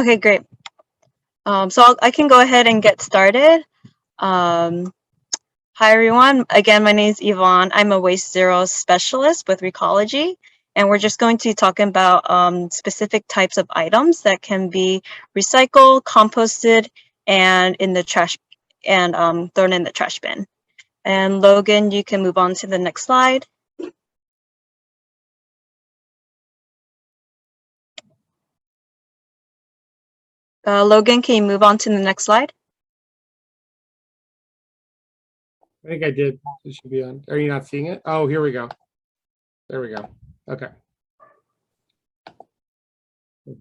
Okay, great. I can go ahead and get started. Um, Hi, everyone. Again, my name is Yvonne. I'm a Waste Zero specialist with Recology, and we're just going to be talking about specific types of items that can be recycled, composted, and in the trash and thrown in the trash bin. And Logan, you can move on to the next slide. Logan, can you move on to the next slide? I think I did. It should be on. Are you not seeing it? Oh, here we go. There we go. Okay.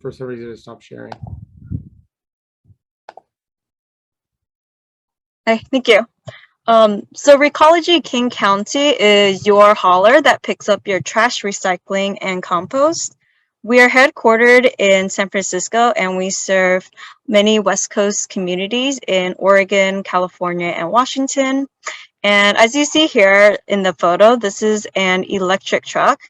For some reason, it stopped sharing. Okay, thank you. So Recology King County is your hauler that picks up your trash, recycling, and compost. We are headquartered in San Francisco, and we serve many West Coast communities in Oregon, California, and Washington. And as you see here in the photo, this is an electric truck.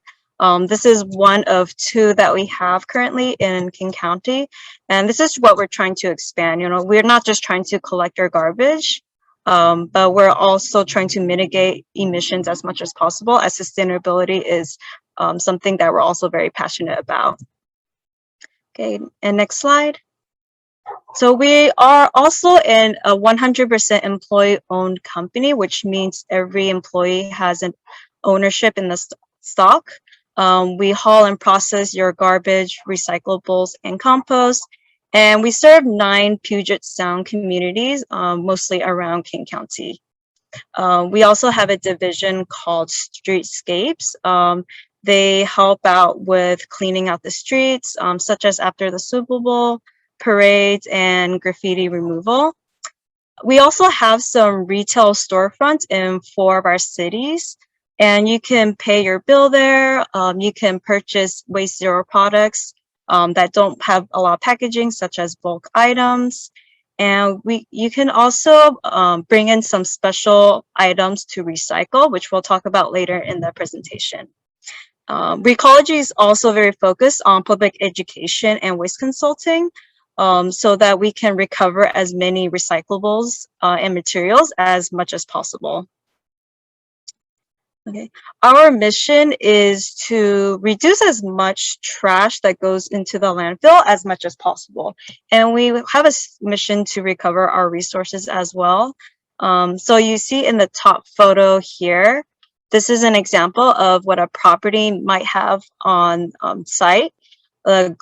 This is one of two that we have currently in King County. And this is what we're trying to expand. You know, we're not just trying to collect our garbage, but we're also trying to mitigate emissions as much as possible, as sustainability is something that we're also very passionate about. Okay, and next slide. So we are also in a 100% employee-owned company, which means every employee has an ownership in the stock. We haul and process your garbage, recyclables, and compost. And we serve 9 Puget Sound communities, mostly around King County. We also have a division called Streetscapes. They help out with cleaning out the streets, such as after the Super Bowl, parades, and graffiti removal. We also have some retail storefronts in 4 of our cities, and you can pay your bill there. You can purchase Waste Zero products that don't have a lot of packaging, such as bulk items. And you can also bring in some special items to recycle, which we'll talk about later in the presentation. Recology is also very focused on public education and waste consulting, so that we can recover as many recyclables and materials as much as possible. Okay. Our mission is to reduce as much trash that goes into the landfill as much as possible. And we have a mission to recover our resources as well. So you see in the top photo here, this is an example of what a property might have on site. A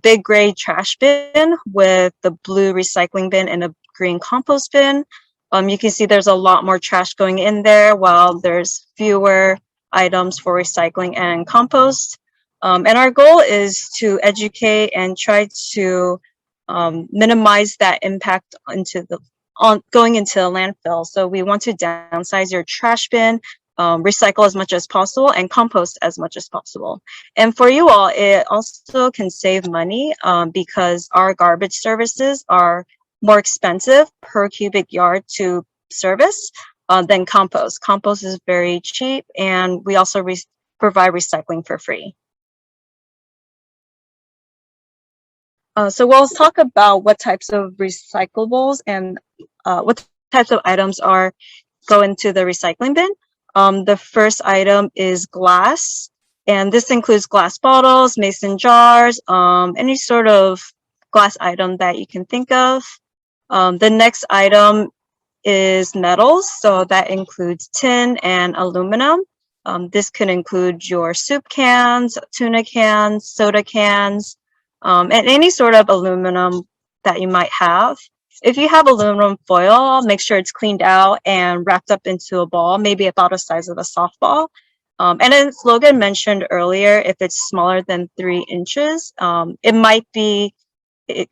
big gray trash bin with the blue recycling bin and a green compost bin. You can see there's a lot more trash going in there while there's fewer items for recycling and compost. And our goal is to educate and try to minimize that impact going into the landfill. So we want to downsize your trash bin, recycle as much as possible, and compost as much as possible. And for you all, it also can save money because our garbage services are more expensive per cubic yard to service than compost. Compost is very cheap, and we also provide recycling for free. So we'll talk about what types of recyclables and what types of items go into the recycling bin. The first item is glass, and this includes glass bottles, mason jars, any sort of glass item that you can think of. The next item is metals, so that includes tin and aluminum. This could include your soup cans, tuna cans, soda cans, and any sort of aluminum that you might have. If you have aluminum foil, make sure it's cleaned out and wrapped up into a ball, maybe about the size of a softball. And as Logan mentioned earlier, if it's smaller than 3 inches, it might be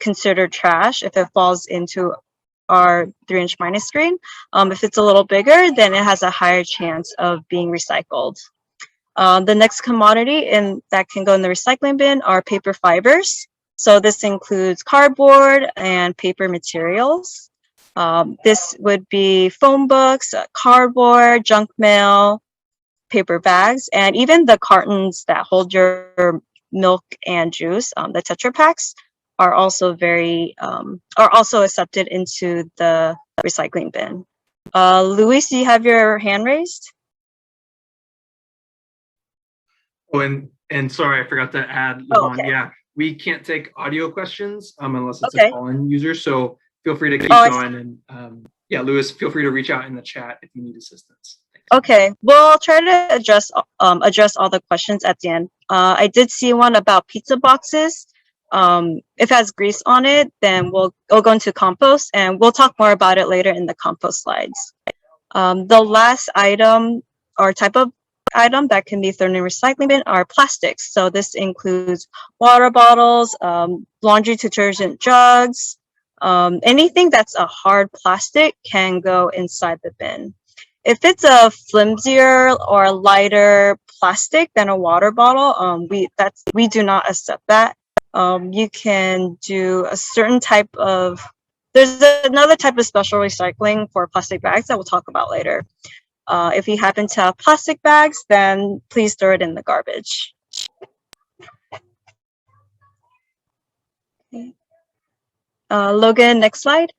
considered trash if it falls into our 3-inch minus screen. If it's a little bigger, then it has a higher chance of being recycled. The next commodity that can go in the recycling bin are paper fibers. So this includes cardboard and paper materials. This would be phone books, cardboard, junk mail, paper bags, and even the cartons that hold your milk and juice, the Tetra Packs. are also are also accepted into the recycling bin. Luis, do you have your hand raised? Oh, and sorry, I forgot to add, Oh, Levon. okay. Yeah, we can't take audio questions unless it's Okay. a call-in user. So feel free to keep Oh, going. And yeah, Lewis, feel free to reach out in the chat if you need assistance. Thanks. okay. We'll try to address all the questions at the end. I did see one about pizza boxes. If it has grease on it, then we'll go into compost, and we'll talk more about it later in the compost slides. The last item or type of item that can be thrown in recycling bin are plastics. So this includes water bottles, laundry detergent jugs, anything that's a hard plastic can go inside the bin. If it's a flimsier or lighter plastic than a water bottle, we do not accept that. You can do a certain type of, there's another type of special recycling for plastic bags that we'll talk about later. If you happen to have plastic bags, then please throw it in the garbage. Okay. Logan, next slide.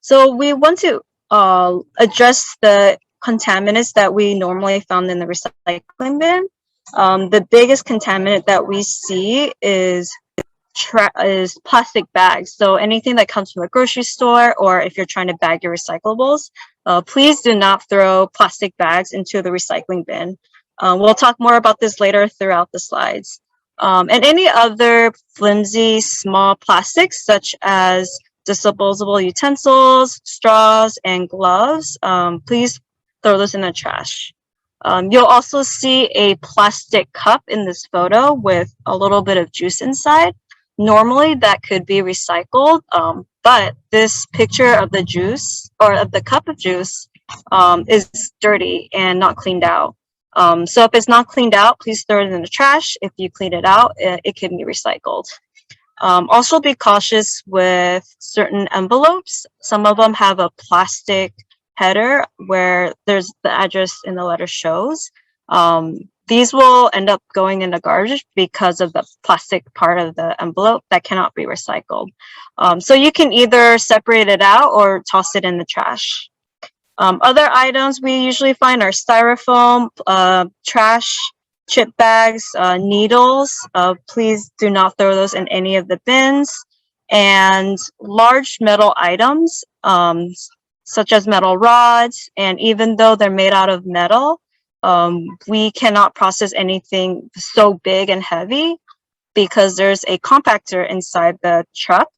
So we want to address the contaminants that we normally found in the recycling bin. The biggest contaminant that we see is plastic bags. So anything that comes from a grocery store, or if you're trying to bag your recyclables, please do not throw plastic bags into the recycling bin. We'll talk more about this later throughout the slides. And any other flimsy small plastics, such as disposable utensils, straws, and gloves, please throw those in the trash. You'll also see a plastic cup in this photo with a little bit of juice inside. Normally that could be recycled, but this picture of the juice or of the cup of juice is dirty and not cleaned out. So if it's not cleaned out, please throw it in the trash. If you clean it out, it can be recycled. Also be cautious with certain envelopes. Some of them have a plastic header where there's the address in the letter shows. These will end up going in the garbage because of the plastic part of the envelope that cannot be recycled. So you can either separate it out or toss it in the trash. Other items we usually find are styrofoam, trash, chip bags, needles. Please do not throw those in any of the bins. And large metal items, such as metal rods. And even though they're made out of metal, we cannot process anything so big and heavy because there's a compactor inside the truck,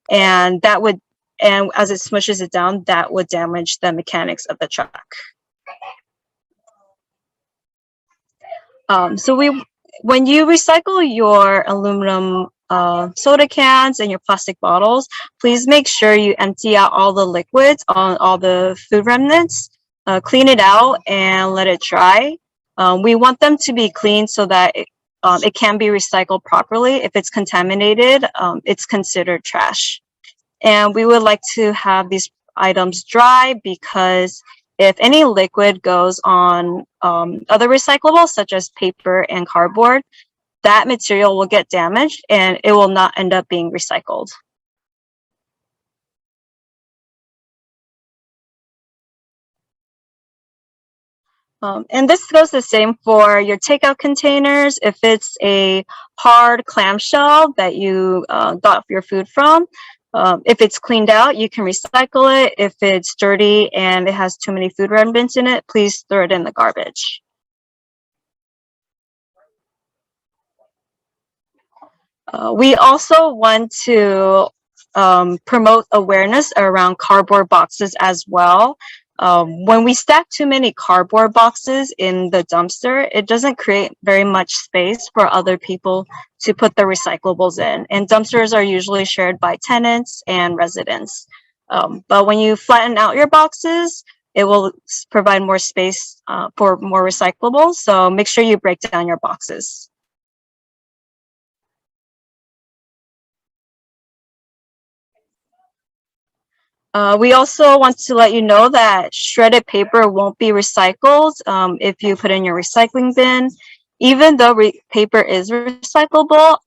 and as it smushes it down, that would damage the mechanics of the truck. When you recycle your aluminum soda cans and your plastic bottles, please make sure you empty out all the liquids on all the food remnants, clean it out and let it dry. We want them to be clean so that it can be recycled properly. If it's contaminated, it's considered trash. And we would like to have these items dry because if any liquid goes on other recyclables, such as paper and cardboard, that material will get damaged and it will not end up being recycled. And this goes the same for your takeout containers. If it's a hard clamshell that you got your food from, if it's cleaned out, you can recycle it. If it's dirty and it has too many food remnants in it, please throw it in the garbage. We also want to promote awareness around cardboard boxes as well. When we stack too many cardboard boxes in the dumpster, it doesn't create very much space for other people to put the recyclables in. And dumpsters are usually shared by tenants and residents. But when you flatten out your boxes, it will provide more space for more recyclables. So make sure you break down your boxes. We also want to let you know that shredded paper won't be recycled if you put in your recycling bin. Even though paper is recyclable,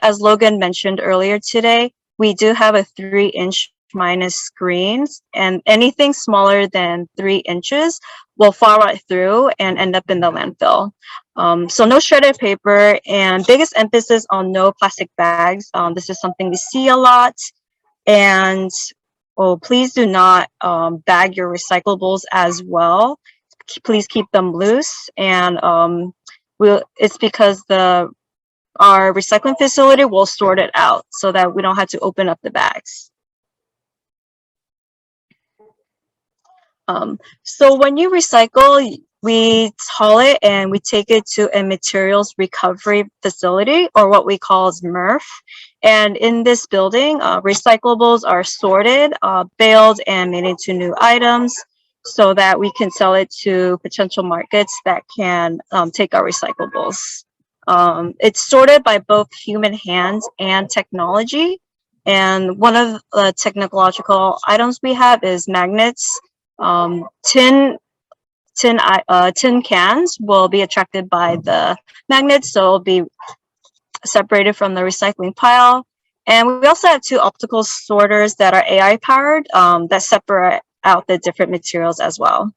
as Logan mentioned earlier today, we do have a 3-inch minus screens, and anything smaller than 3 inches will fall right through and end up in the landfill. So no shredded paper, and biggest emphasis on no plastic bags. This is something we see a lot. And please do not bag your recyclables as well. Please keep them loose, and it's because our recycling facility will sort it out so that we don't have to open up the bags. So when you recycle, we haul it and we take it to a materials recovery facility, or what we call as MRF. And in this building, recyclables are sorted, baled, and made into new items so that we can sell it to potential markets that can take our recyclables. It's sorted by both human hands and technology. And one of the technological items we have is magnets. Tin cans will be attracted by the magnets, so it'll be separated from the recycling pile. And we also have 2 optical sorters that are AI powered that separate out the different materials as well.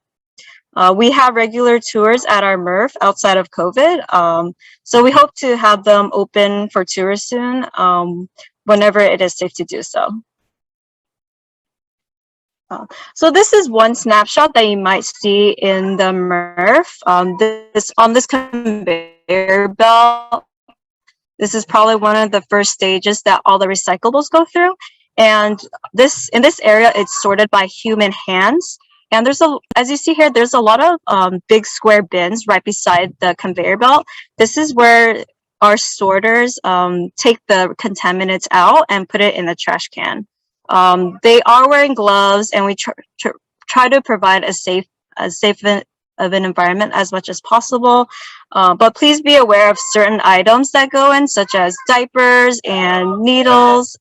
We have regular tours at our MRF outside of COVID, so we hope to have them open for tours soon, whenever it is safe to do so. So this is one snapshot that you might see in the MRF. On this conveyor belt, this is probably one of the first stages that all the recyclables go through. And in this area, it's sorted by human hands. And as you see here, there's a lot of big square bins right beside the conveyor belt. This is where our sorters take the contaminants out and put it in the trash can. They are wearing gloves, and we try to provide a safe of an environment as much as possible. But please be aware of certain items that go in, such as diapers and needles.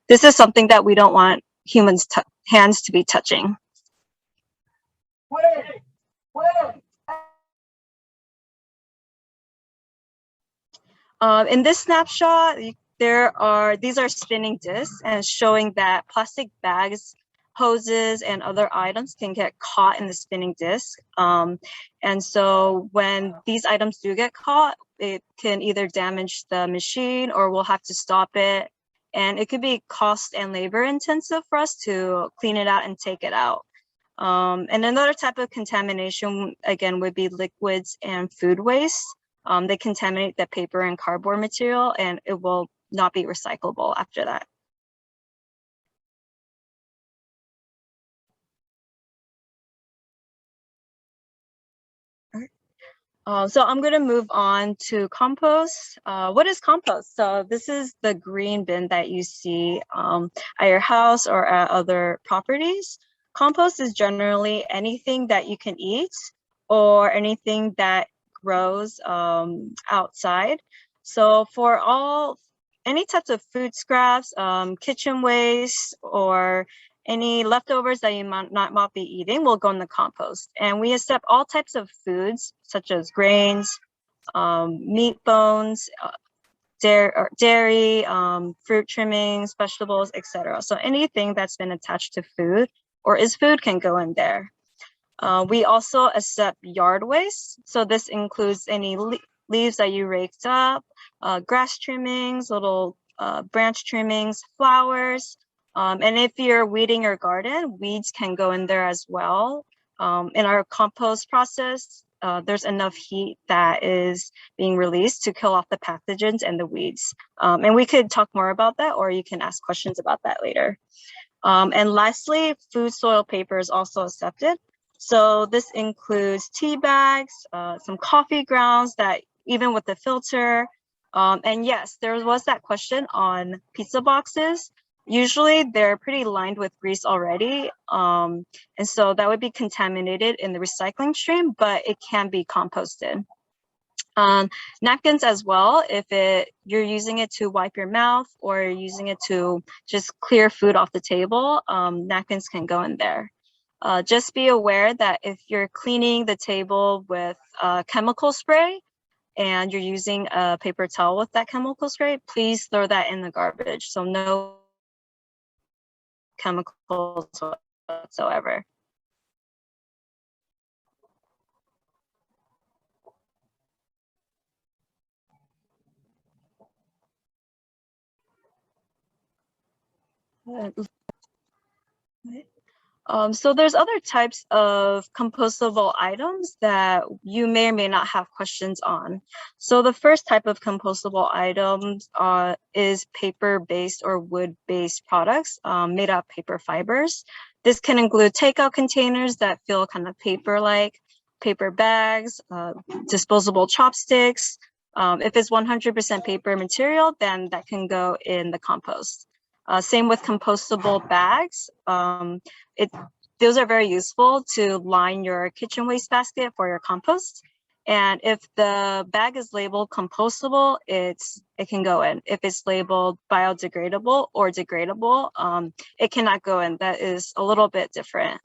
This is something that we don't want humans' hands to be touching. In this snapshot, these are spinning discs, and showing that plastic bags, hoses, and other items can get caught in the spinning disc. And so when these items do get caught, it can either damage the machine or we'll have to stop it. And it could be cost and labor intensive for us to clean it out and take it out. And another type of contamination, again, would be liquids and food waste. They contaminate the paper and cardboard material, and it will not be recyclable after that. So I'm going to move on to compost. What is compost? So this is the green bin that you see at your house or at other properties. Compost is generally anything that you can eat or anything that grows outside. So for any types of food scraps, kitchen waste, or any leftovers that you might not be eating will go in the compost. And we accept all types of foods, such as grains, meat bones, dairy, fruit trimmings, vegetables, etc. So anything that's been attached to food or is food can go in there. We also accept yard waste. So this includes any leaves that you raked up, grass trimmings, little branch trimmings, flowers. And if you're weeding your garden, weeds can go in there as well. In our compost process, there's enough heat that is being released to kill off the pathogens and the weeds. And we could talk more about that, or you can ask questions about that later. And lastly, food soil paper is also accepted. So this includes tea bags, some coffee grounds that even with the filter. And yes, there was that question on pizza boxes. Usually they're pretty lined with grease already. And so that would be contaminated in the recycling stream, but it can be composted. Napkins as well, if you're using it to wipe your mouth or you're using it to just clear food off the table, napkins can go in there. Just be aware that if you're cleaning the table with chemical spray and you're using a paper towel with that chemical spray, please throw that in the garbage. So no chemicals whatsoever. So there's other types of compostable items that you may or may not have questions on. So the first type of compostable items is paper-based or wood-based products made out of paper fibers. This can include takeout containers that feel kind of paper-like, paper bags, disposable chopsticks. If it's 100% paper material, then that can go in the compost. Same with compostable bags. Those are very useful to line your kitchen waste basket for your compost. And if the bag is labeled compostable, it can go in. If it's labeled biodegradable or degradable, it cannot go in. That is a little bit different.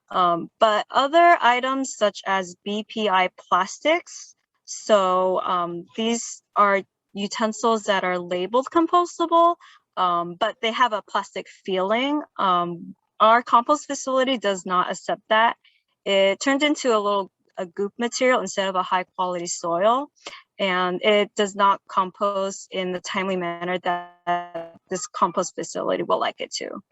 But other items such as BPI plastics, so these are utensils that are labeled compostable, but they have a plastic feeling. Our compost facility does not accept that. It turns into a goop material instead of a high quality soil, and it does not compost in the timely manner that this compost facility will like it to.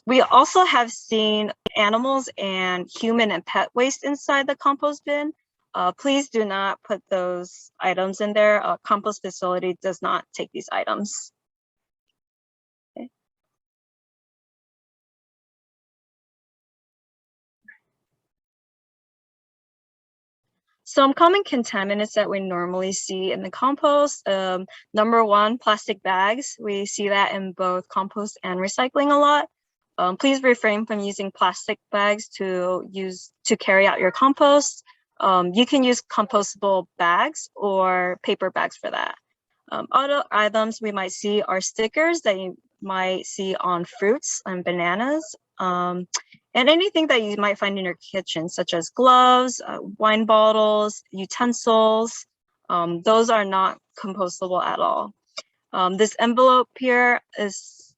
We also have seen animals and human and pet waste inside the compost bin. Please do not put those items in there. A compost facility does not take these items. Okay. Some common contaminants that we normally see in the compost, number one, plastic bags. We see that in both compost and recycling a lot. Please refrain from using plastic bags to carry out your compost. You can use compostable bags or paper bags for that. Other items we might see are stickers that you might see on fruits and bananas, and anything that you might find in your kitchen, such as gloves, wine bottles, utensils. Those are not compostable at all. This envelope here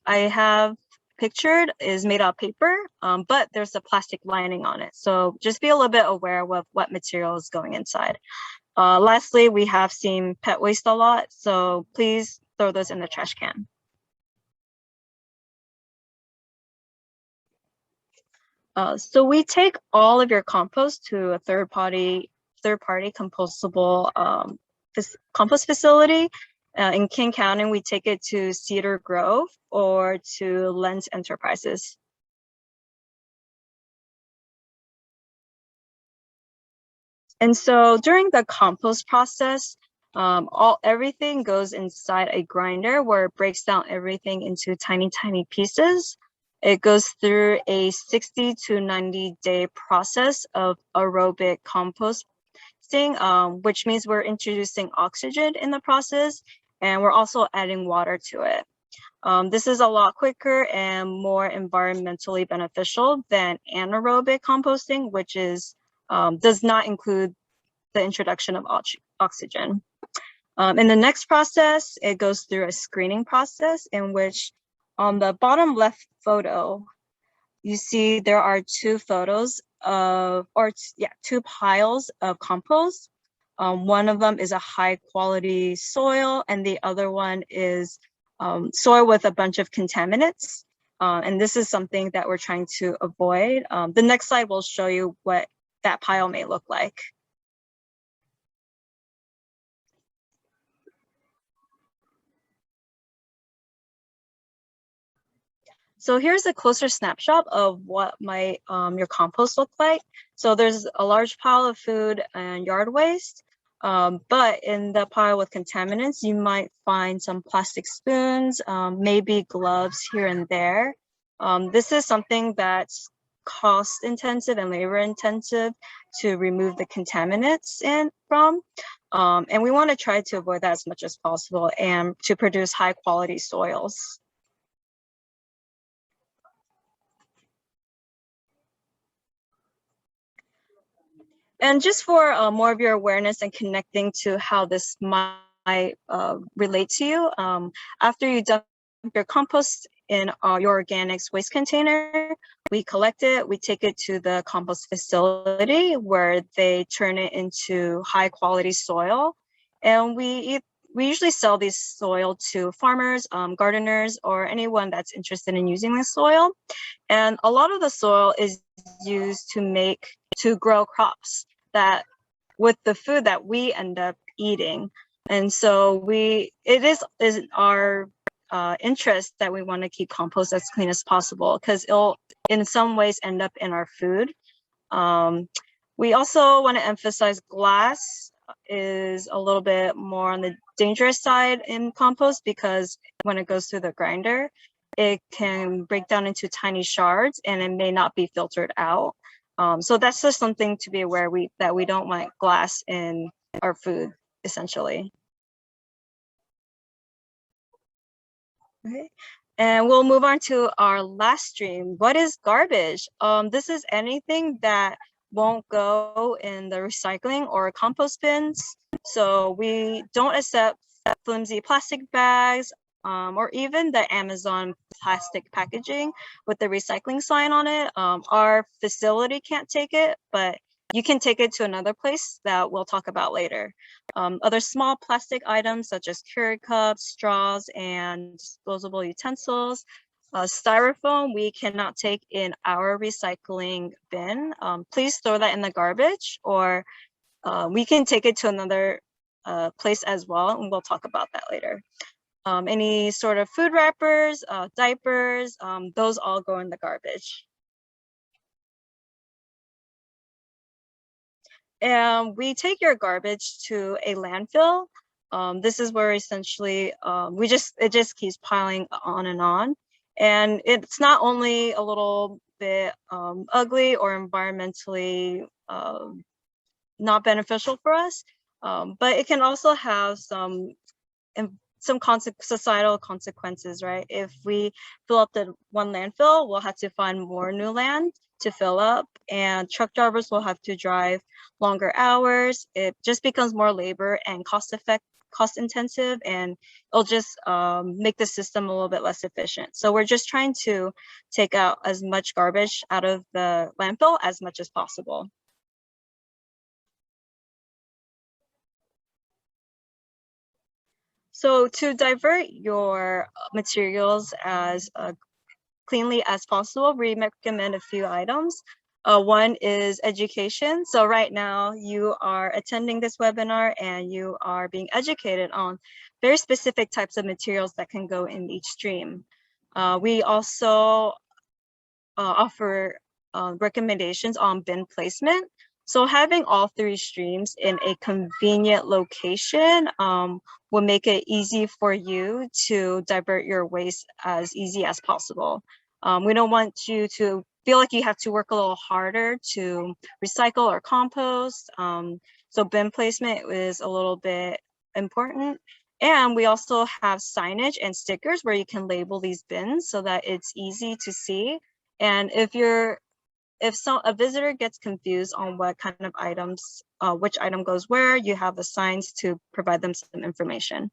I have pictured is made out of paper, but there's a plastic lining on it. So just be a little bit aware of what material is going inside. Lastly, we have seen pet waste a lot, so please throw those in the trash can. So we take all of your compost to a third-party compostable compost facility. In King County, we take it to Cedar Grove or to Lens Enterprises. And so during the compost process, everything goes inside a grinder where it breaks down everything into tiny, tiny pieces. It goes through a 60 to 90 day process of aerobic composting, which means we're introducing oxygen in the process, and we're also adding water to it. This is a lot quicker and more environmentally beneficial than anaerobic composting, which does not include the introduction of oxygen. In the next process, it goes through a screening process in which on the bottom left photo, you see there are two piles of compost. One of them is a high quality soil and the other one is soil with a bunch of contaminants. And this is something that we're trying to avoid. The next slide will show you what that pile may look like. So here's a closer snapshot of what might your compost look like. So there's a large pile of food and yard waste, but in the pile with contaminants, you might find some plastic spoons, maybe gloves here and there. This is something that cost intensive and labor intensive to remove the contaminants from. And we want to try to avoid that as much as possible and to produce high quality soils. And just for more of your awareness and connecting to how this might relate to you, after you dump your compost in your organics waste container, we collect it, we take it to the compost facility where they turn it into high quality soil. And we usually sell this soil to farmers, gardeners, or anyone that's interested in using this soil. And a lot of the soil is used to grow crops that with the food that we end up eating. And so it is our interest that we want to keep compost as clean as possible because it'll in some ways end up in our food. We also want to emphasize glass is a little bit more on the dangerous side in compost because when it goes through the grinder, it can break down into tiny shards and it may not be filtered out. So that's just something to be aware that we don't want glass in our food, essentially. Okay. And we'll move on to our last stream. What is garbage? This is anything that won't go in the recycling or compost bins. So we don't accept flimsy plastic bags, or even the Amazon plastic packaging with the recycling sign on it. Our facility can't take it, but you can take it to another place that we'll talk about later. Other small plastic items such as Keurig cups, straws, and disposable utensils. Styrofoam, we cannot take in our recycling bin. Please throw that in the garbage, or we can take it to another place as well, and we'll talk about that later. Any sort of food wrappers, diapers, those all go in the garbage. And we take your garbage to a landfill. This is where essentially it just keeps piling on and on. And it's not only a little bit ugly or environmentally not beneficial for us, but it can also have some societal consequences, right? If we fill up the one landfill, we'll have to find more new land to fill up, and truck drivers will have to drive longer hours. It just becomes more labor and cost intensive, and it'll just make the system a little bit less efficient. So we're just trying to take out as much garbage out of the landfill as much as possible. So to divert your materials as cleanly as possible, we recommend a few items. One is education. So right now you are attending this webinar and you are being educated on very specific types of materials that can go in each stream. We also offer recommendations on bin placement. So having all three streams in a convenient location will make it easy for you to divert your waste as easy as possible. We don't want you to feel like you have to work a little harder to recycle or compost. So bin placement is a little bit important. And we also have signage and stickers where you can label these bins so that it's easy to see. And if a visitor gets confused on what kind of items, which item goes where, you have the signs to provide them some information.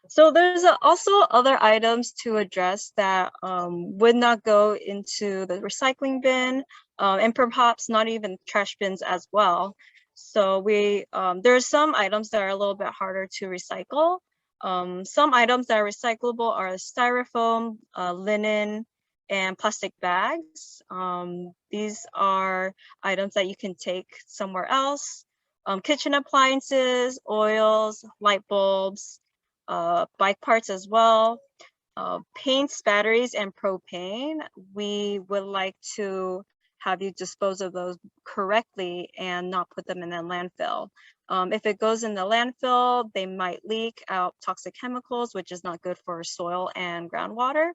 So there's also other items to address that would not go into the recycling bin, and perhaps not even trash bins as well. So there are some items that are a little bit harder to recycle. Some items that are recyclable are styrofoam, linen, and plastic bags. These are items that you can take somewhere else. Kitchen appliances, oils, light bulbs, bike parts as well, paints, batteries, and propane. We would like to have you dispose of those correctly and not put them in a landfill. If it goes in the landfill, they might leak out toxic chemicals, which is not good for soil and groundwater.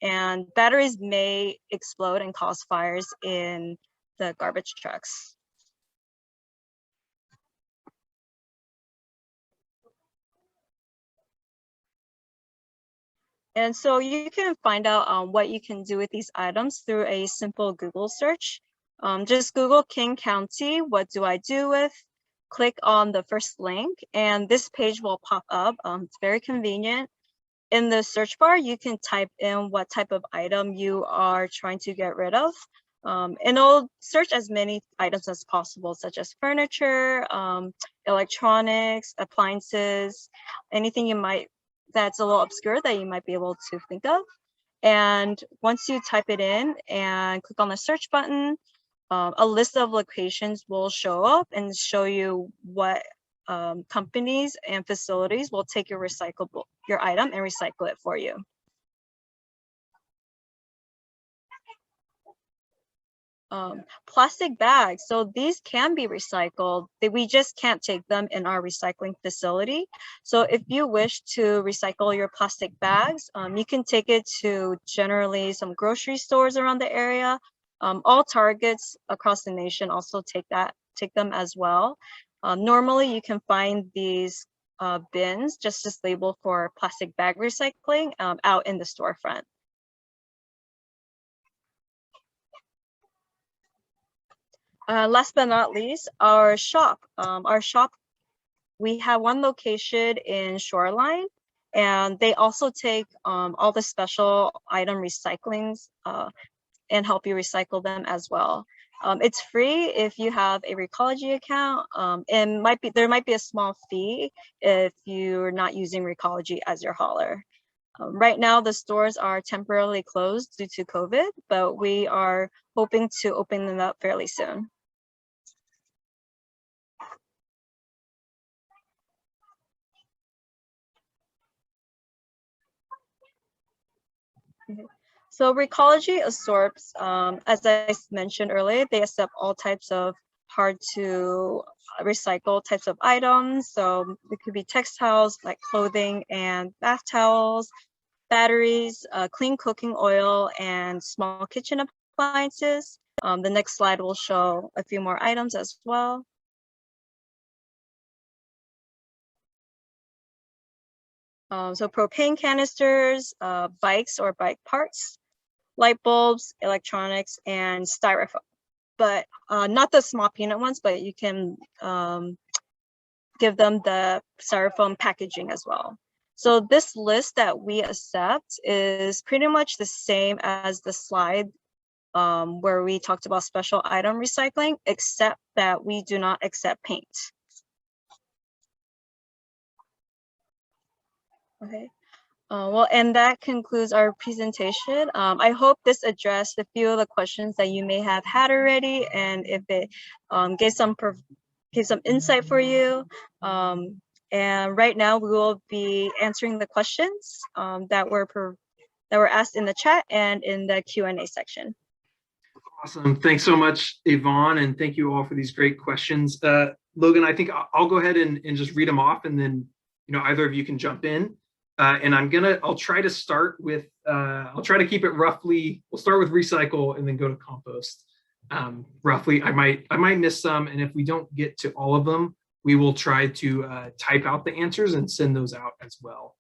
And batteries may explode and cause fires in the garbage trucks. And so you can find out what you can do with these items through a simple Google search. Just Google King County, what do I do with? Click on the first link and this page will pop up. It's very convenient. In the search bar, you can type in what type of item you are trying to get rid of. And it'll search as many items as possible, such as furniture, electronics, appliances, anything that's a little obscure that you might be able to think of. And once you type it in and click on the search button, a list of locations will show up and show you what companies and facilities will take your item and recycle it for you. Plastic bags, so these can be recycled. We just can't take them in our recycling facility. So if you wish to recycle your plastic bags, you can take it to generally some grocery stores around the area. All Targets across the nation also take them as well. Normally you can find these bins just as labeled for plastic bag recycling out in the storefront. Last but not least, our shop. We have one location in Shoreline, and they also take all the special item recyclings and help you recycle them as well. It's free if you have a Recology account, and there might be a small fee if you're not using Recology as your hauler. Right now, the stores are temporarily closed due to COVID, but we are hoping to open them up fairly soon. So Recology absorbs, as I mentioned earlier, they accept all types of hard to recycle types of items. So it could be textiles like clothing and bath towels, batteries, clean cooking oil, and small kitchen appliances. The next slide will show a few more items as well. So propane canisters, bikes or bike parts, light bulbs, electronics, and styrofoam. But not the small peanut ones, but you can give them the styrofoam packaging as well. So this list that we accept is pretty much the same as the slide where we talked about special item recycling, except that we do not accept paint. Okay. Well, and that concludes our presentation. I hope this addressed a few of the questions that you may have had already, and if it gave some insight for you. And right now we will be answering the questions that were asked in the chat and in the Q&A section. Awesome. Thanks so much, Yvonne, and thank you all for these great questions. Logan, I think I'll go ahead and just read them off, and then either of you can jump in. And I'll try to start with, I'll try to keep it roughly, we'll start with recycle and then go to compost. Roughly, I might miss some, and if we don't get to all of them, we will try to type out the answers and send those out as well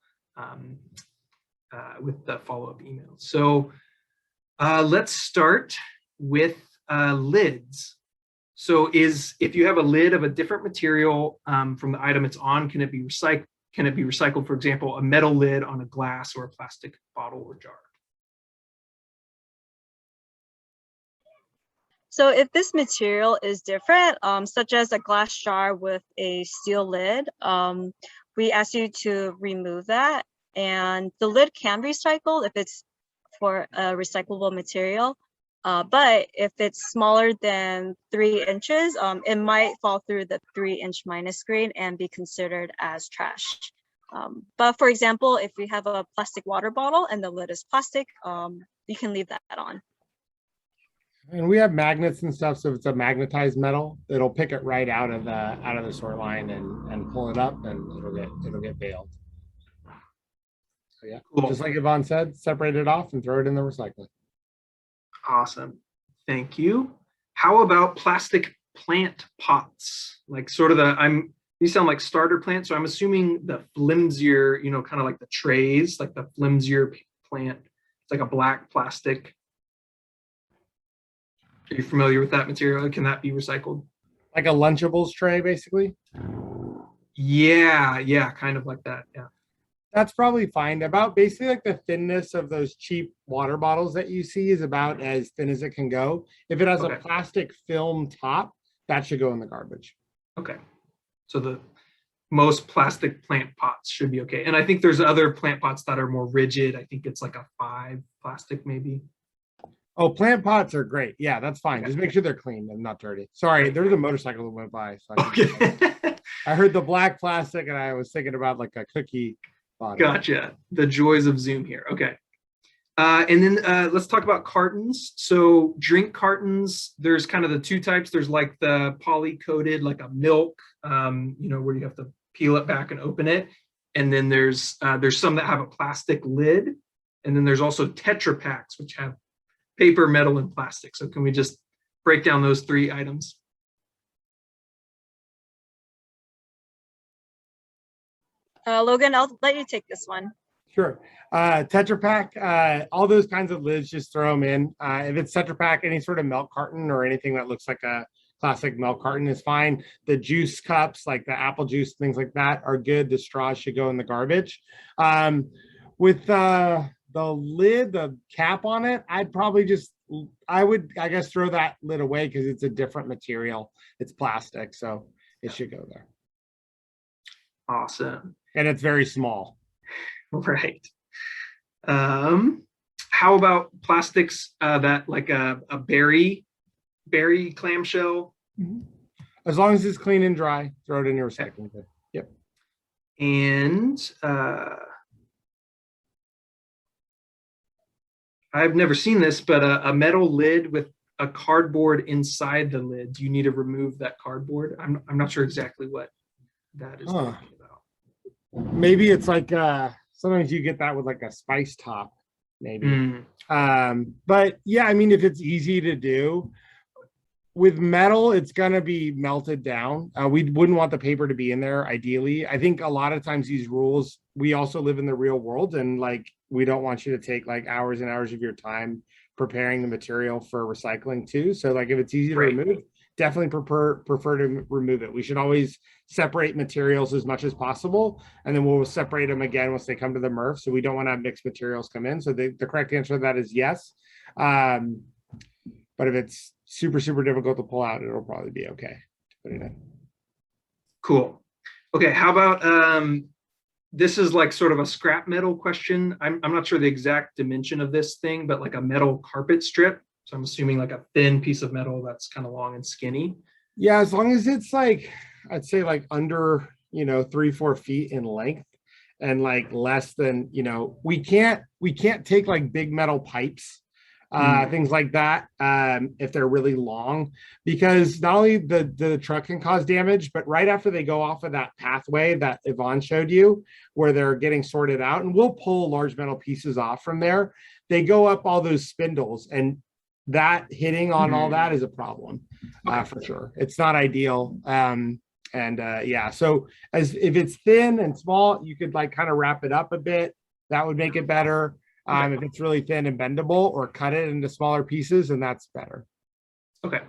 with the follow-up email. So let's start with lids. So if you have a lid of a different material from the item it's on, can it be recycled? Can it be recycled, for example, a metal lid on a glass or a plastic bottle or jar? So if this material is different, such as a glass jar with a steel lid, we ask you to remove that. And the lid can be recycled if it's for a recyclable material. But if it's smaller than 3 inches, it might fall through the 3-inch minus grade and be considered as trash. But for example, if you have a plastic water bottle and the lid is plastic, you can leave that on. And we have magnets and stuff, so if it's a magnetized metal, it'll pick it right out of the sort line and pull it up, and it'll get baled. So yeah, Cool. just like Yvonne said, separate it off and throw it in the recycling. Awesome. Thank you. How about plastic plant pots? Like sort of these sound like starter plants. So I'm assuming the flimsier, you know, kind of like the trays, like the flimsier plant. It's like a black plastic. Are you familiar with that material? Can that be recycled? Like a Lunchables tray, basically. Yeah, kind of like that. Yeah. That's probably fine. About basically like the thinness of those cheap water bottles that you see is about as thin as it can go. If it has Okay. a plastic film top, that should go in the garbage. Okay. So the most plastic plant pots should be okay. And I think there's other plant pots that are more rigid. I think it's like a 5 plastic maybe. Oh, plant pots are great. Yeah, that's fine. Okay. Just make sure they're clean and not dirty. Sorry, there was a motorcycle that went by. So Okay. I heard the black plastic and I was thinking about like a cookie bottom. Gotcha. The joys of Zoom here. Okay. And then let's talk about cartons. So drink cartons, there's kind of the 2 types. There's like the poly-coated, like a milk, you know, where you have to peel it back and open it. And then there's some that have a plastic lid. And then there's also Tetra Paks, which have paper, metal, and plastic. So can we just break down those 3 items? Logan, I'll let you take this one. Sure. Tetra Pak, all those kinds of lids, just throw them in. If it's Tetra Pak, any sort of milk carton or anything that looks like a classic milk carton is fine. The juice cups, like the apple juice, things like that are good. The straws should go in the garbage. With the lid, the cap on it, I would, I guess, throw that lid away because it's a different material. It's plastic, so it should go there. Awesome. And it's very small. Right. How about plastics that like a berry clamshell? As long as it's clean and dry, throw it in your recycling bin. Yep. And I've never seen this, but a metal lid with a cardboard inside the lid. Do you need to remove that cardboard? I'm not sure exactly what that is talking about. Maybe it's like sometimes you get that with like a spice top, maybe. But yeah, I mean, if it's easy to do with metal, it's gonna be melted down. We wouldn't want the paper to be in there ideally. I think a lot of times these rules, we also live in the real world, and like we don't want you to take like hours and hours of your time preparing the material for recycling too. So like if it's easy to remove, definitely prefer to remove it. We should always separate materials as much as possible, and then we'll separate them again once they come to the MRF. So we don't want to have mixed materials come in. So the correct answer to that is yes. But if it's super difficult to pull out, it'll probably be okay to put it in. Cool. Okay, how about this is like sort of a scrap metal question. I'm not sure the exact dimension of this thing, but like a metal carpet strip. So I'm assuming like a thin piece of metal that's kind of long and skinny. Yeah, as long as it's like, I'd say like under, 3-4 feet in length, and like less than, we can't take like big metal pipes, things like that, if they're really long, because not only the truck can cause damage, but right after they go off of that pathway that Yvonne showed you, where they're getting sorted out, and we'll pull large metal pieces off from there, they go up all those spindles, and that hitting on all that is a problem, for sure. It's not ideal. Yeah, so if it's thin and small, you could like kind of wrap it up a bit. That would make it better. If it's really thin and bendable, or cut it into smaller pieces, and that's better. Okay,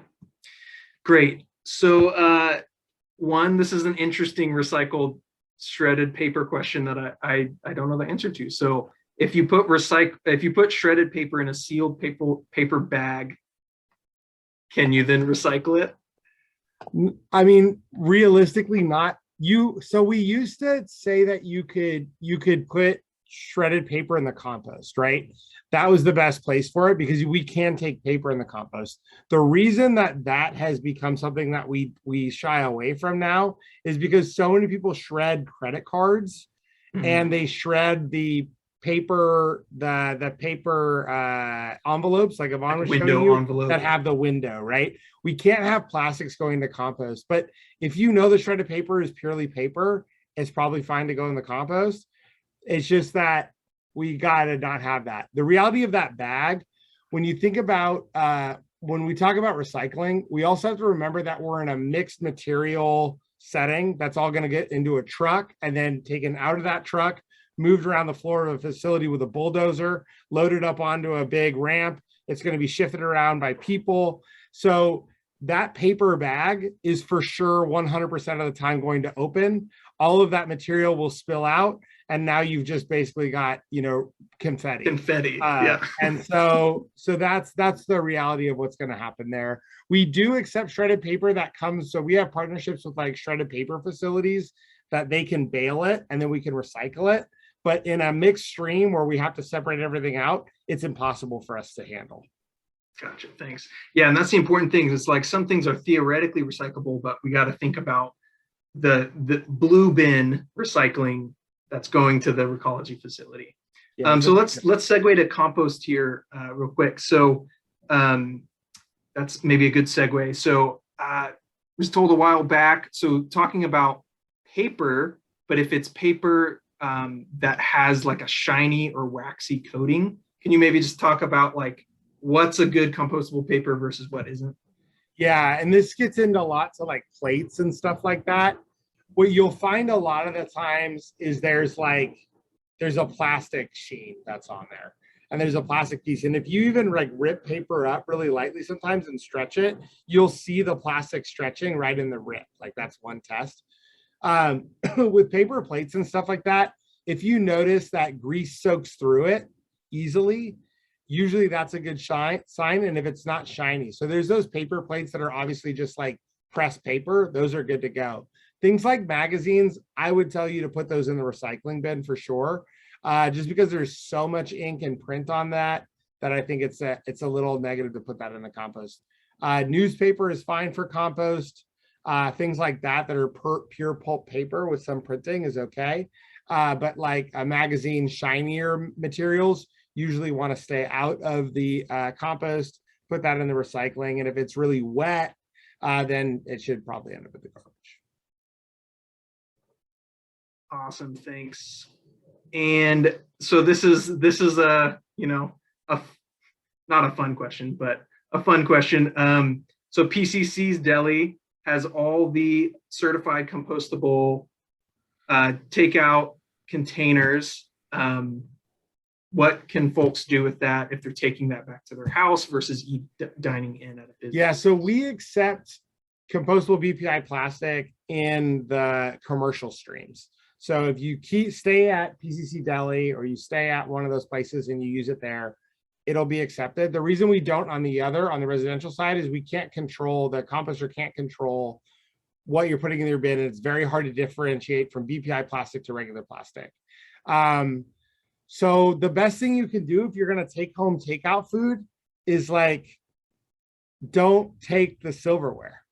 great. So this is an interesting recycled shredded paper question that I don't know the answer to. So if you put shredded paper in a sealed paper bag, can you then recycle it? I mean, realistically, not. So we used to say that you could put shredded paper in the compost, right? That was the best place for it, because we can take paper in the compost. The reason that has become something that we shy away from now is because so many people shred credit cards, and they shred the paper, the paper envelopes, like Yvonne was showing Window you, envelope. that have the window, right? We can't have plastics going to compost, but if you know the shredded paper is purely paper, it's probably fine to go in the compost. It's just that we gotta not have that. The reality of that bag, when you think about when we talk about recycling, we also have to remember that we're in a mixed material setting that's all going to get into a truck and then taken out of that truck, moved around the floor of a facility with a bulldozer, loaded up onto a big ramp. It's going to be shifted around by people. So that paper bag is for sure 100% of the time going to open. All of that material will spill out. And now you've just basically got, confetti. Yeah. And so that's the reality of what's going to happen there. We do accept shredded paper that comes. So we have partnerships with like shredded paper facilities that they can bale it and then we can recycle it. But in a mixed stream where we have to separate everything out, it's impossible for us to handle. Gotcha. Thanks. Yeah. And that's the important thing. It's like some things are theoretically recyclable, but we got to think about the blue bin recycling that's going to the Recology facility. Yeah, so let's segue to compost here real quick. So that's maybe a good segue. So I was told a while back, so talking about paper, but if it's paper that has like a shiny or waxy coating, can you maybe just talk about like what's a good compostable paper versus what isn't? Yeah, and this gets into lots of like plates and stuff like that. What you'll find a lot of the times is there's a plastic sheen that's on there and there's a plastic piece. And if you even like rip paper up really lightly sometimes and stretch it, you'll see the plastic stretching right in the rip. Like that's one test. With paper plates and stuff like that, if you notice that grease soaks through it easily, usually that's a good sign. And if it's not shiny, so there's those paper plates that are obviously just like pressed paper, those are good to go. Things like magazines, I would tell you to put those in the recycling bin for sure, just because there's so much ink and print on that I think it's a little negative to put that in the compost. Newspaper is fine for compost. Things like that are pure pulp paper with some printing is okay. But like a magazine, shinier materials usually want to stay out of the compost, put that in the recycling. And if it's really wet, then it should probably end up at the garbage. Awesome, thanks. And so this is a not a fun question, but a fun question. So PCC's Deli has all the certified compostable takeout containers. What can folks do with that if they're taking that back to their house versus dining in at a business? Yeah, so we accept compostable BPI plastic in the commercial streams. So if you stay at PCC Deli or you stay at one of those places and you use it there, it'll be accepted. The reason we don't on the residential side is the composter can't control what you're putting in your bin. And it's very hard to differentiate from BPI plastic to regular plastic. So the best thing you can do if you're going to take home takeout food is like, don't take the silverware.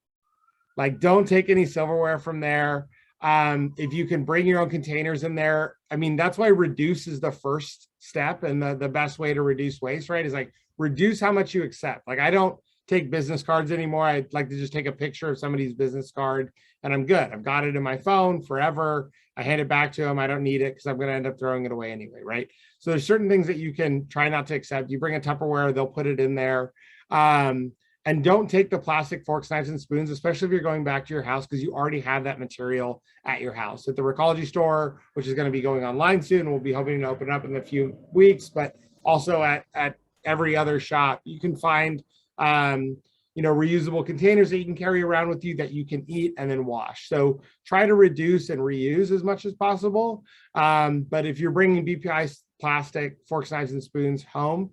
Like, don't take any silverware from there. If you can bring your own containers in there, I mean, that's why reduce is the first step. And the best way to reduce waste, right, is like reduce how much you accept. Like, I don't take business cards anymore. I'd like to just take a picture of somebody's business card and I'm good. I've got it in my phone forever. I hand it back to them. I don't need it because I'm going to end up throwing it away anyway, right? So there's certain things that you can try not to accept. You bring a Tupperware, they'll put it in there. And don't take the plastic forks, knives, and spoons, especially if you're going back to your house, because you already have that material at your house. At the Recology store, which is going to be going online soon, we'll be hoping to open up in a few weeks, but also at every other shop, you can find reusable containers that you can carry around with you that you can eat and then wash. So try to reduce and reuse as much as possible. But if you're bringing BPI plastic forks, knives, and spoons home,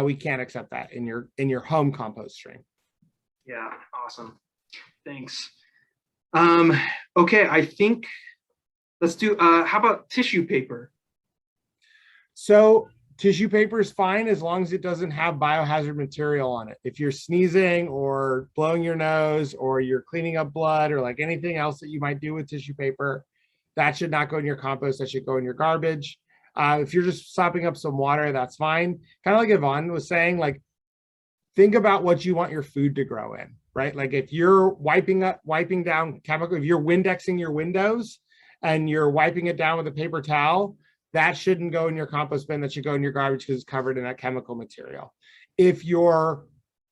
we can't accept that in your home compost stream. Yeah, awesome. Thanks. Okay, I think let's do, how about tissue paper? So tissue paper is fine as long as it doesn't have biohazard material on it. If you're sneezing or blowing your nose or you're cleaning up blood or like anything else that you might do with tissue paper, that should not go in your compost. That should go in your garbage. If you're just sopping up some water, that's fine. Kind of like Yvonne was saying, like, think about what you want your food to grow in, right? Like if you're wiping down chemical, if you're Windexing your windows and you're wiping it down with a paper towel, that shouldn't go in your compost bin. That should go in your garbage because it's covered in that chemical material. If you're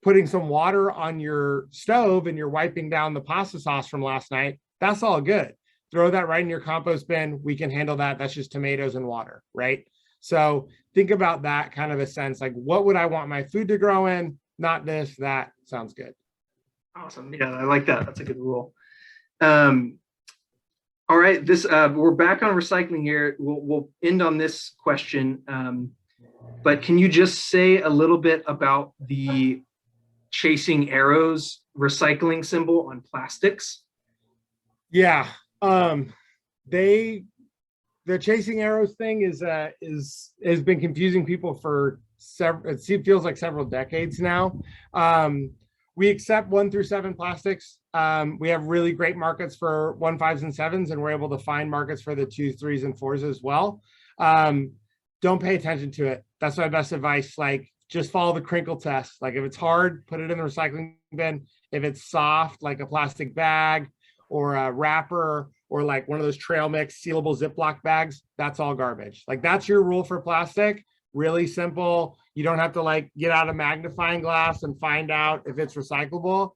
putting some water on your stove and you're wiping down the pasta sauce from last night, that's all good. Throw that right in your compost bin. We can handle that. That's just tomatoes and water, right? So think about that kind of a sense, like what would I want my food to grow in? Not this, that. Sounds good. Awesome. Yeah, I like that. That's a good rule. All right, we're back on recycling here. We'll end on this question, but can you just say a little bit about the chasing arrows recycling symbol on plastics? Yeah, the chasing arrows thing has been confusing people for several. It feels like several decades now. We accept 1 through 7 plastics. We have really great markets for 1, 5s, and 7s, and we're able to find markets for the 2s, 3s, and 4s as well. Don't pay attention to it. That's my best advice. Like, just follow the crinkle test. Like, if it's hard, put it in the recycling bin. If it's soft, like a plastic bag or a wrapper or like one of those trail mix sealable Ziploc bags, that's all garbage. Like, that's your rule for plastic. Really simple. You don't have to like get out a magnifying glass and find out if it's recyclable.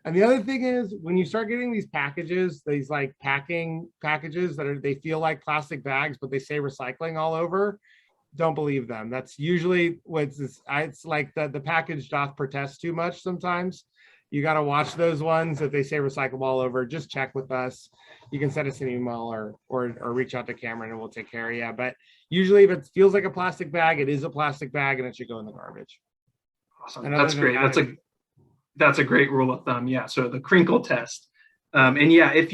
And the other thing is, when you start getting these packages, these like packing packages they feel like plastic bags, but they say recycling all over, don't believe them. That's usually it's like the package doth protest too much sometimes. You got to watch those ones that they say recyclable all over. Just check with us. You can send us an email or reach out to Cameron and we'll take care of you. But usually if it feels like a plastic bag, it is a plastic bag and it should go in the garbage. Awesome. That's great. That's a great rule of thumb. Yeah. So the crinkle test. And yeah, if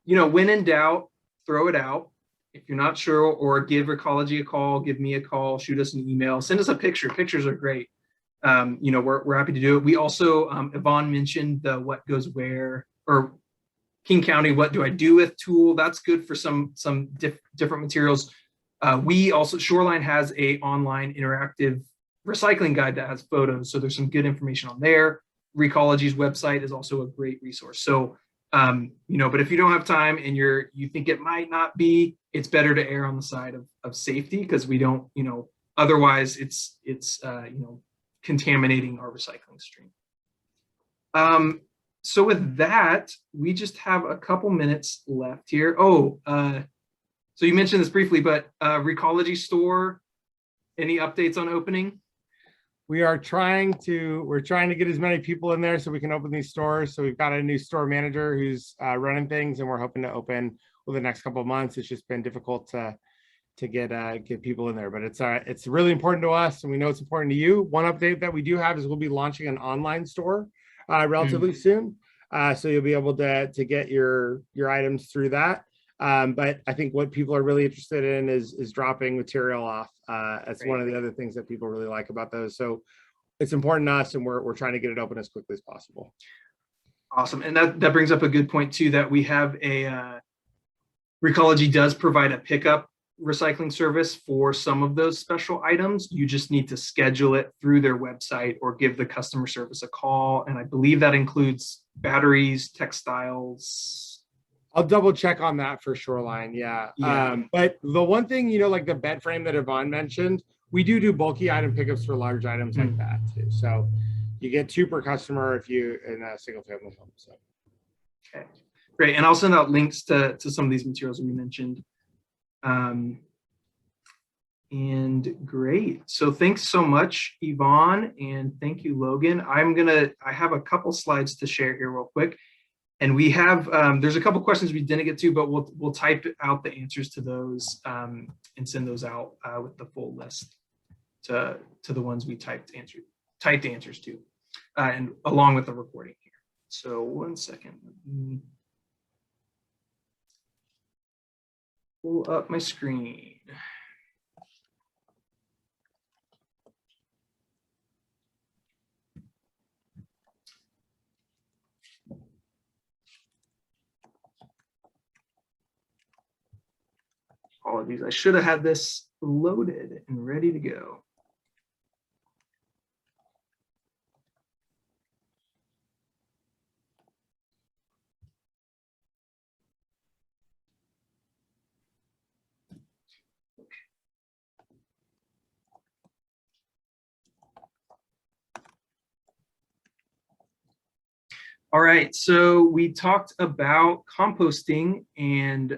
when in doubt, throw it out. If you're not sure, or give Recology a call, give me a call, shoot us an email, send us a picture. Pictures are great. We're happy to do it. We also, Yvonne mentioned the what goes where, or King County, what do I do with tool? That's good for some different materials. We also, Shoreline has a online interactive recycling guide that has photos. So there's some good information on there. Recology's website is also a great resource. So, but if you don't have time and you think it might not be, it's better to err on the side of safety, because we don't, otherwise it's contaminating our recycling stream. So with that, we just have a couple minutes left here. So you mentioned this briefly, but Recology store, any updates on opening? We're trying to get as many people in there so we can open these stores. So we've got a new store manager who's running things, and we're hoping to open over the next couple of months. It's just been difficult to get people in there, but it's really important to us, and we know it's important to you. One update that we do have is we'll be launching an online store relatively soon, so you'll be able to get your items through that. But I think what people are really interested in is dropping material off. That's one of the other things that people really like about those. So it's important to us, and we're trying to get it open as quickly as possible. Awesome, and that brings up a good point too, that we have a Recology does provide a pickup recycling service for some of those special items. You just need to schedule it through their website or give the customer service a call. And I believe that includes batteries, textiles. I'll double check on that for Shoreline. Yeah. But the one thing, like the bed frame that Yvonne mentioned, we do bulky item pickups for large items like that too. So you get 2 per customer if you in a single family home. So. Okay, great. And I'll send out links to some of these materials we mentioned. And great. So thanks so much, Yvonne, and thank you, Logan. I have a couple slides to share here real quick. And we have, there's a couple questions we didn't get to, but we'll type out the answers to those and send those out with the full list to the ones we typed answers to, and along with the recording here. So one second. Let me pull up my screen. apologies. I should have had this loaded and ready to go. All right, so we talked about composting, and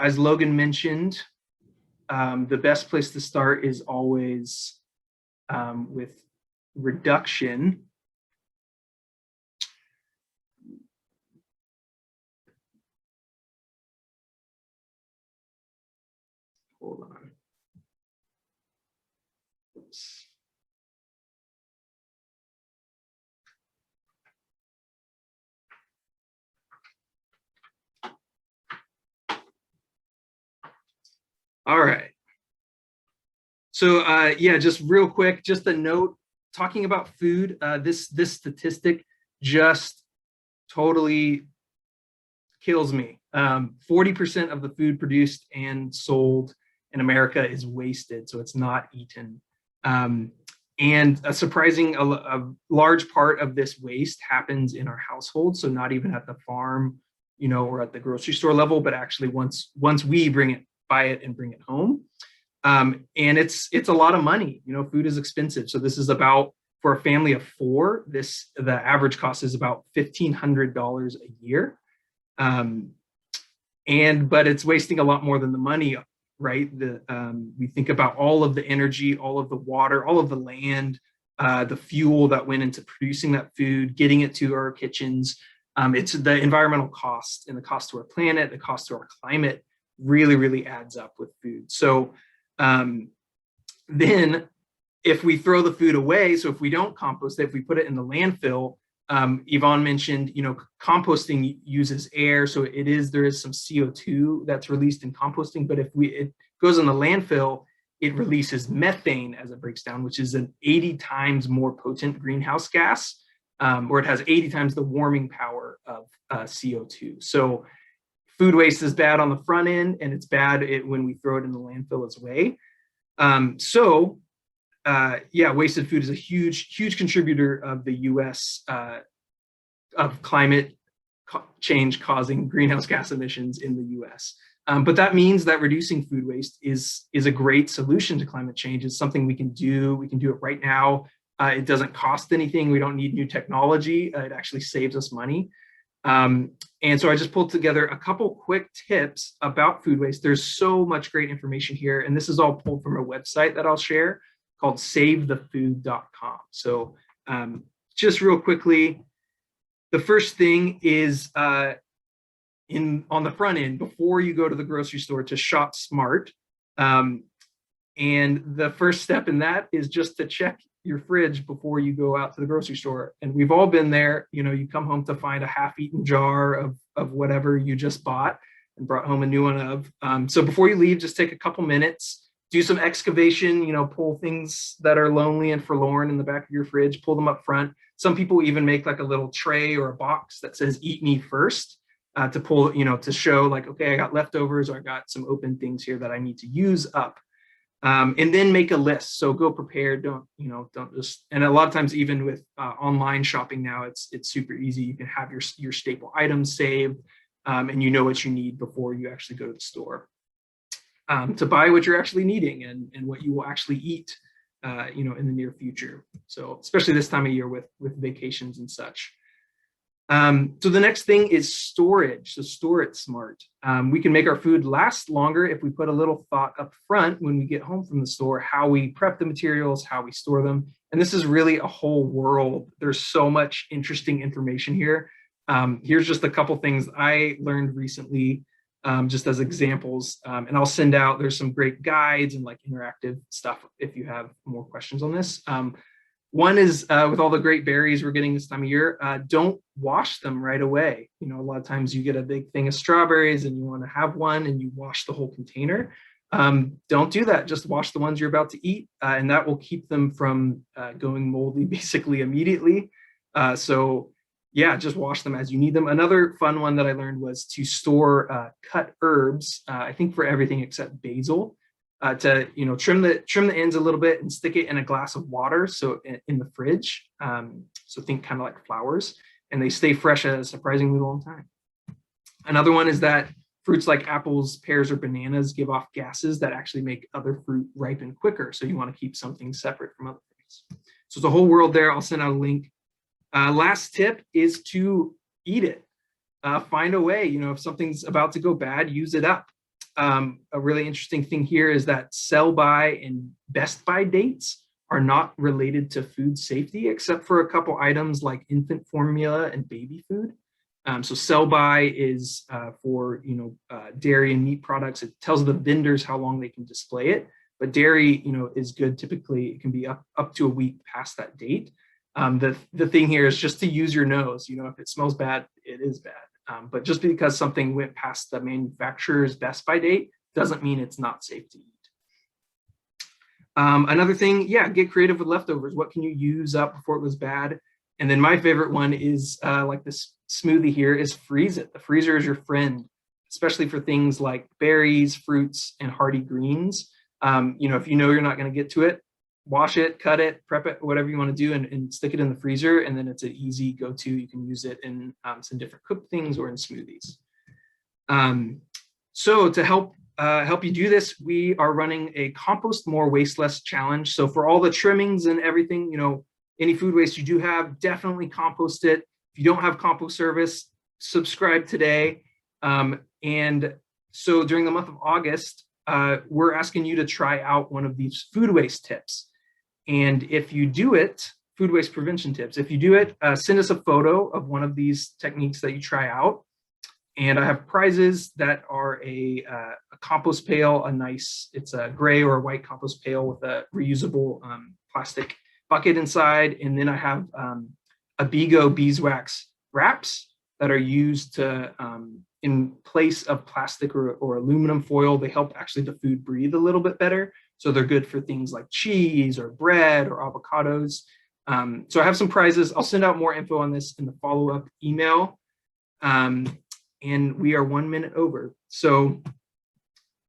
as Logan mentioned, the best place to start is always with reduction. Hold on. Oops. All right. So yeah, just real quick, just a note, talking about food, this statistic just totally kills me. 40% of the food produced and sold in America is wasted, so it's not eaten. And a large part of this waste happens in our household, so not even at the farm, or at the grocery store level, but actually once we buy it and bring it home. And it's a lot of money. Food is expensive, so this is about, for a family of 4, the average cost is about $1,500 a year. But it's wasting a lot more than the money, right? We think about all of the energy, all of the water, all of the land, the fuel that went into producing that food, getting it to our kitchens. It's the environmental cost and the cost to our planet, the cost to our climate really, really adds up with food. So then if we throw the food away, so if we don't compost it, if we put it in the landfill, Yvonne mentioned, composting uses air, so there is some CO2 that's released in composting, but if it goes in the landfill, it releases methane as it breaks down, which is an 80 times more potent greenhouse gas, or it has 80 times the warming power of CO2. So food waste is bad on the front end, and it's bad when we throw it in the landfill as well. Yeah, wasted food is a huge contributor of the U.S. Of climate change causing greenhouse gas emissions in the U.S. But that means that reducing food waste is a great solution to climate change. It's something we can do. We can do it right now. It doesn't cost anything. We don't need new technology. It actually saves us money. And so I just pulled together a couple quick tips about food waste. There's so much great information here, and this is all pulled from a website that I'll share called savethefood.com. So just real quickly, the first thing is on the front end, before you go to the grocery store, to shop smart. And the first step in that is just to check your fridge before you go out to the grocery store. And we've all been there. You come home to find a half-eaten jar of whatever you just bought and brought home a new one of. So before you leave, just take a couple minutes, do some excavation, pull things that are lonely and forlorn in the back of your fridge, pull them up front. Some people even make like a little tray or a box that says "Eat me first," to pull, to show like, okay, I got leftovers, or I got some open things here that I need to use up. And then make a list. So go prepared. Don't just, and a lot of times even with online shopping now, it's super easy. You can have your staple items saved, and you know what you need before you actually go to the store. To buy what you're actually needing and what you will actually eat, in the near future. So especially this time of year with vacations and such. So the next thing is storage. So store it smart. We can make our food last longer if we put a little thought up front when we get home from the store, how we prep the materials, how we store them. And this is really a whole world. There's so much interesting information here. Here's just a couple things I learned recently, just as examples. And I'll send out, there's some great guides and like interactive stuff if you have more questions on this. One is with all the great berries we're getting this time of year, don't wash them right away. A lot of times you get a big thing of strawberries and you want to have one and you wash the whole container. Don't do that. Just wash the ones you're about to eat, and that will keep them from going moldy basically immediately. So yeah, just wash them as you need them. Another fun one that I learned was to store cut herbs, I think for everything except basil, to trim the ends a little bit and stick it in a glass of water, so in the fridge. So think kind of like flowers, and they stay fresh a surprisingly long time. Another one is that fruits like apples, pears, or bananas give off gases that actually make other fruit ripen quicker. So you want to keep something separate from other things. So it's a whole world there. I'll send out a link. Last tip is to eat it. Find a way, if something's about to go bad, use it up. A really interesting thing here is that sell by and best by dates are not related to food safety, except for a couple items like infant formula and baby food. So sell by is for dairy and meat products. It tells the vendors how long they can display it, but dairy is good. Typically it can be up to a week past that date. The thing here is just to use your nose. If it smells bad, it is bad. But just because something went past the manufacturer's best by date doesn't mean it's not safe to eat. Another thing, get creative with leftovers. What can you use up before it was bad? And then my favorite one is like this smoothie here is freeze it. The freezer is your friend, especially for things like berries, fruits, and hardy greens. If you're not going to get to it, wash it, cut it, prep it, whatever you want to do, and stick it in the freezer. And then it's an easy go-to. You can use it in some different cooked things or in smoothies. So to help you do this, we are running a Compost More, Waste Less challenge. So for all the trimmings and everything, any food waste you do have, definitely compost it. If you don't have compost service, subscribe today. And so during the month of August, we're asking you to try out one of these food waste tips. And if you do it, food waste prevention tips, if you do it, send us a photo of one of these techniques that you try out. And I have prizes that are a compost pail, it's a gray or a white compost pail with a reusable plastic bucket inside. And then I have Abigo beeswax wraps that are used to, in place of plastic or aluminum foil. They help actually the food breathe a little bit better. So they're good for things like cheese or bread or avocados. So I have some prizes. I'll send out more info on this in the follow-up email. And we are 1 minute over. So